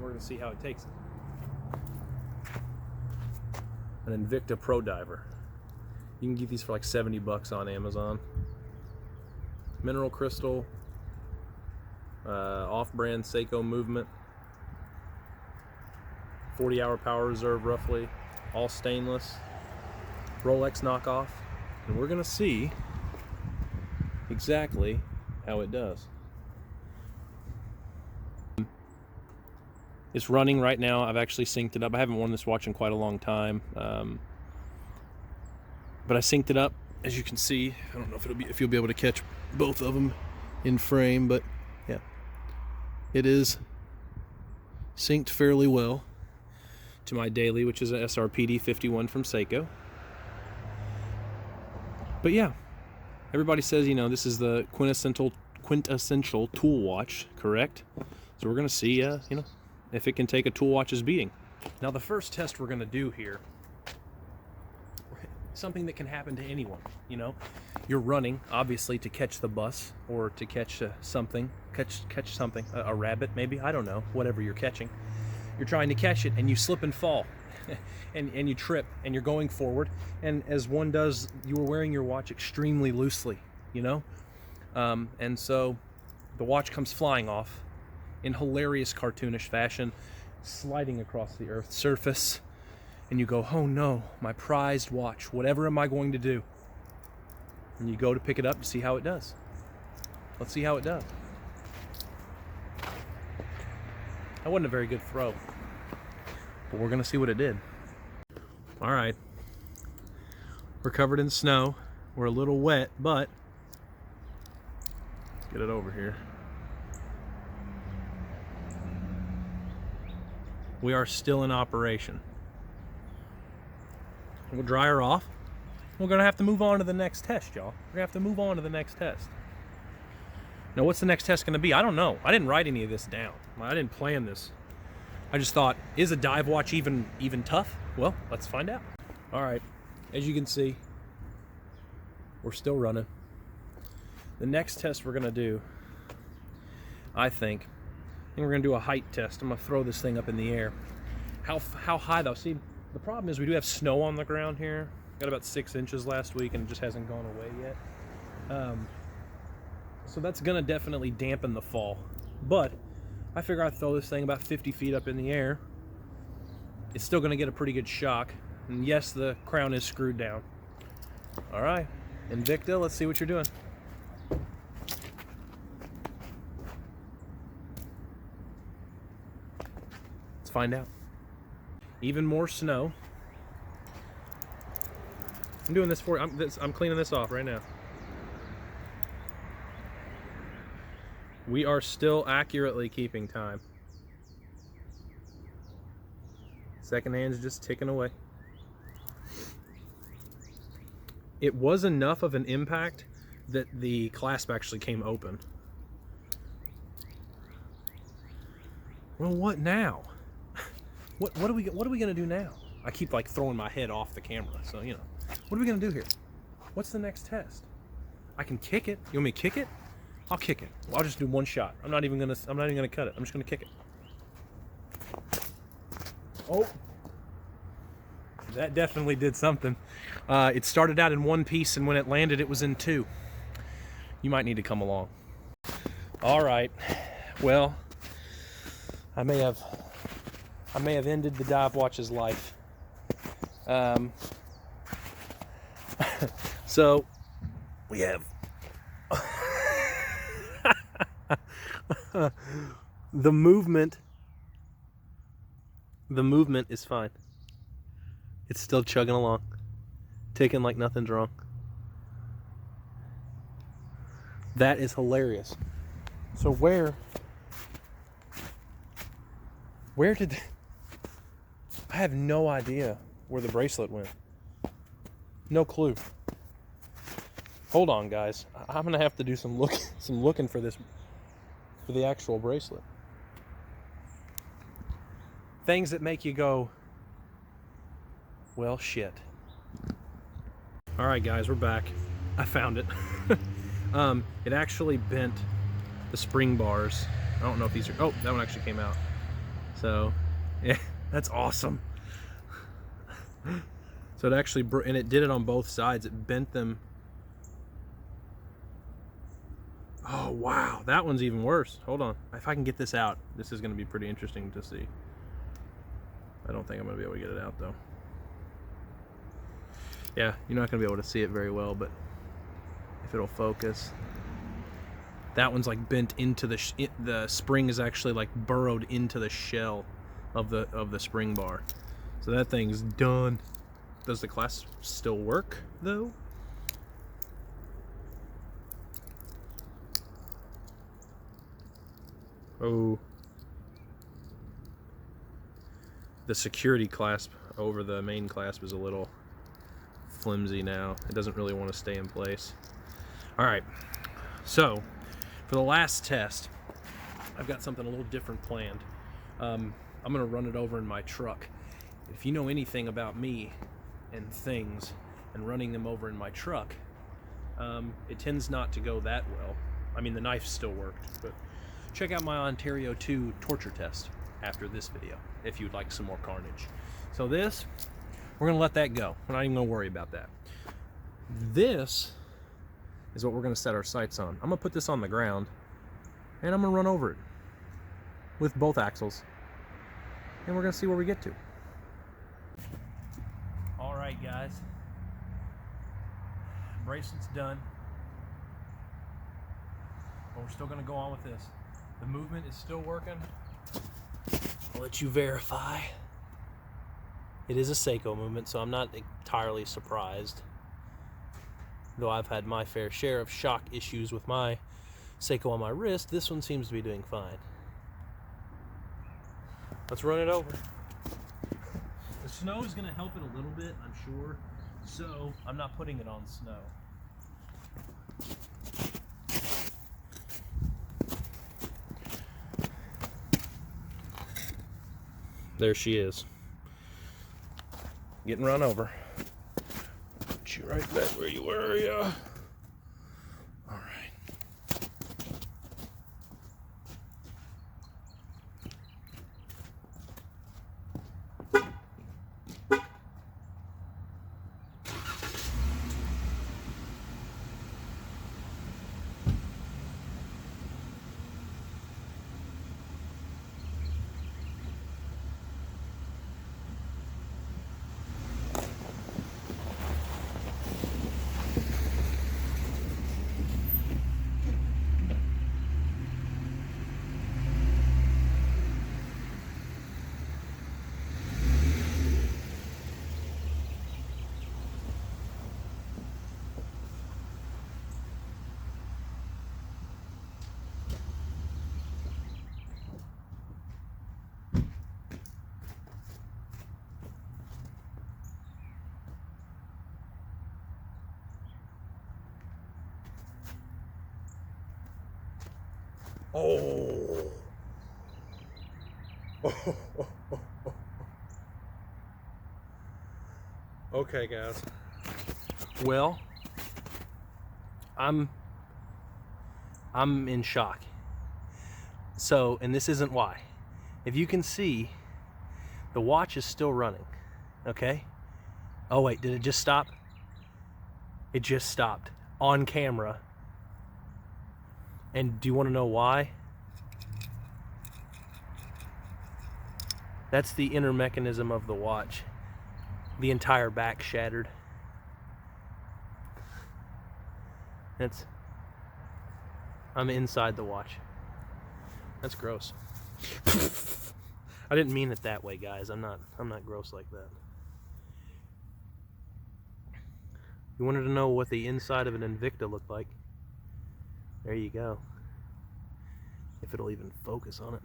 We're going to see how it takes it. An Invicta Pro Diver. You can get these for like 70 bucks on Amazon. Mineral crystal, off-brand Seiko movement, 40-hour power reserve roughly, all stainless, Rolex knockoff, and we're gonna see exactly how it does. It's running right now. I've actually synced it up. I haven't worn this watch in quite a long time, but I synced it up. As you can see, I don't know if you'll be able to catch both of them in frame, but yeah, it is synced fairly well to my daily, which is an SRPD 51 from Seiko. But yeah, everybody says, you know, this is the quintessential tool watch, correct? So we're gonna see, you know, if it can take a tool watch's beating. Now the first test we're gonna do here, something that can happen to anyone, you know. You're running, obviously, to catch the bus or to catch something, a rabbit maybe, I don't know, whatever you're catching. You're trying to catch it and you slip and fall and you trip and you're going forward, and as one does, you were wearing your watch extremely loosely, you know, and so the watch comes flying off in hilarious cartoonish fashion, sliding across the Earth's surface. And you go, oh no, my prized watch, whatever am I going to do? And you go to pick it up to see how it does. Let's see how it does. That wasn't a very good throw, but we're gonna see what it did. All right, we're covered in snow. We're a little wet, but let's get it over here. We are still in operation. We'll dry her off. We're gonna have to move on to the next test, y'all. We're gonna have to move on to the next test. Now, what's the next test gonna be? I don't know. I didn't write any of this down. I didn't plan this. I just thought, is a dive watch even tough? Well, let's find out. All right, as you can see, we're still running. The next test we're gonna do, I think we're gonna do a height test. I'm gonna throw this thing up in the air. How high though? See, the problem is we do have snow on the ground here. Got about 6 inches last week and it just hasn't gone away yet. So that's gonna definitely dampen the fall. But I figure I'd throw this thing about 50 feet up in the air. It's still gonna get a pretty good shock. And yes, the crown is screwed down. All right, Invicta, let's see what you're doing. Let's find out. Even more snow. I'm doing this for you. I'm cleaning this off right now. We are still accurately keeping time. Second hand's just ticking away. It was enough of an impact that the clasp actually came open. Well, what now? What are we gonna do now? I keep like throwing my head off the camera, so you know. What are we gonna do here? What's the next test? I can kick it. You want me to kick it? I'll kick it. Well, I'll just do one shot. I'm not even gonna cut it. I'm just gonna kick it. Oh, that definitely did something. It started out in one piece, and when it landed, it was in two. You might need to come along. All right. Well, I may have ended the dive watch's life. So we have the movement is fine. It's still chugging along, ticking like nothing's wrong. That is hilarious. So where did I have no idea where the bracelet went. No clue. Hold on, guys. I'm gonna have to do some looking for the actual bracelet. Things that make you go, well, shit. All right, guys, we're back. I found it. It actually bent the spring bars. I don't know if these are. Oh, that one actually came out. So, yeah, that's awesome. So it actually, and it did it on both sides. It bent them. Oh, wow. That one's even worse. Hold on. If I can get this out, this is going to be pretty interesting to see. I don't think I'm going to be able to get it out, though. Yeah, you're not going to be able to see it very well, but if it'll focus. That one's like bent into the spring is actually like burrowed into the shell of the spring bar. So that thing's done. Does the clasp still work though? Oh. The security clasp over the main clasp is a little flimsy now. It doesn't really want to stay in place. All right, so for the last test, I've got something a little different planned. I'm gonna run it over in my truck. If you know anything about me and things and running them over in my truck, it tends not to go that well. I mean, the knife still worked, but check out my Ontario 2 torture test after this video if you'd like some more carnage. So this, we're gonna let that go. We're not even gonna worry about that. This is what we're gonna set our sights on. I'm gonna put this on the ground and I'm gonna run over it with both axles and we're gonna see where we get to. All right, guys, bracelet's done, but we're still gonna go on with this. The movement is still working. I'll let you verify. It is a Seiko movement, so I'm not entirely surprised. Though I've had my fair share of shock issues with my Seiko on my wrist, this one seems to be doing fine. Let's run it over. The snow is going to help it a little bit, I'm sure, so I'm not putting it on snow. There she is. Getting run over. Put you right back where you were, yeah. All right. Oh. Okay, guys. Well, I'm in shock. So, and this isn't why. If you can see, the watch is still running. Okay? Oh wait, did it just stop? It just stopped on camera. And do you want to know why? That's the inner mechanism of the watch. The entire back shattered. I'm inside the watch. That's gross. I didn't mean it that way, guys. I'm not gross like that. You wanted to know what the inside of an Invicta looked like? There you go. If it'll even focus on it.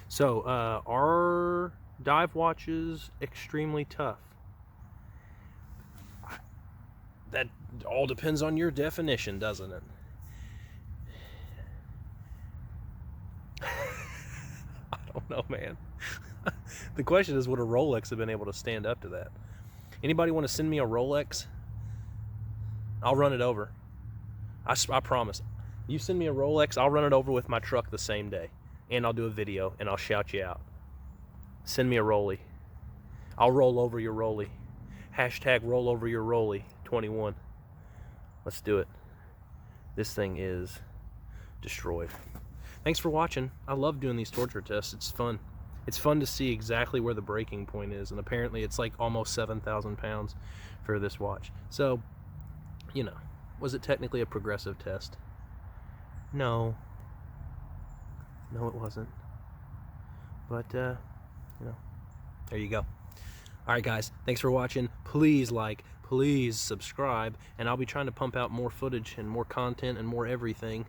So, are dive watches extremely tough? That all depends on your definition, doesn't it? I don't know, man. The question is, would a Rolex have been able to stand up to that? Anybody want to send me a Rolex? I'll run it over. I promise. You send me a Rolex, I'll run it over with my truck the same day. And I'll do a video, and I'll shout you out. Send me a Rolly. I'll roll over your Rolly. Hashtag roll over your Rolly 21. Let's do it. This thing is destroyed. Thanks for watching. I love doing these torture tests. It's fun. It's fun to see exactly where the breaking point is, and apparently it's like almost 7,000 pounds for this watch. So, you know, was it technically a progressive test? No. No, it wasn't. But, you know, there you go. Alright guys, thanks for watching. Please like, please subscribe, and I'll be trying to pump out more footage and more content and more everything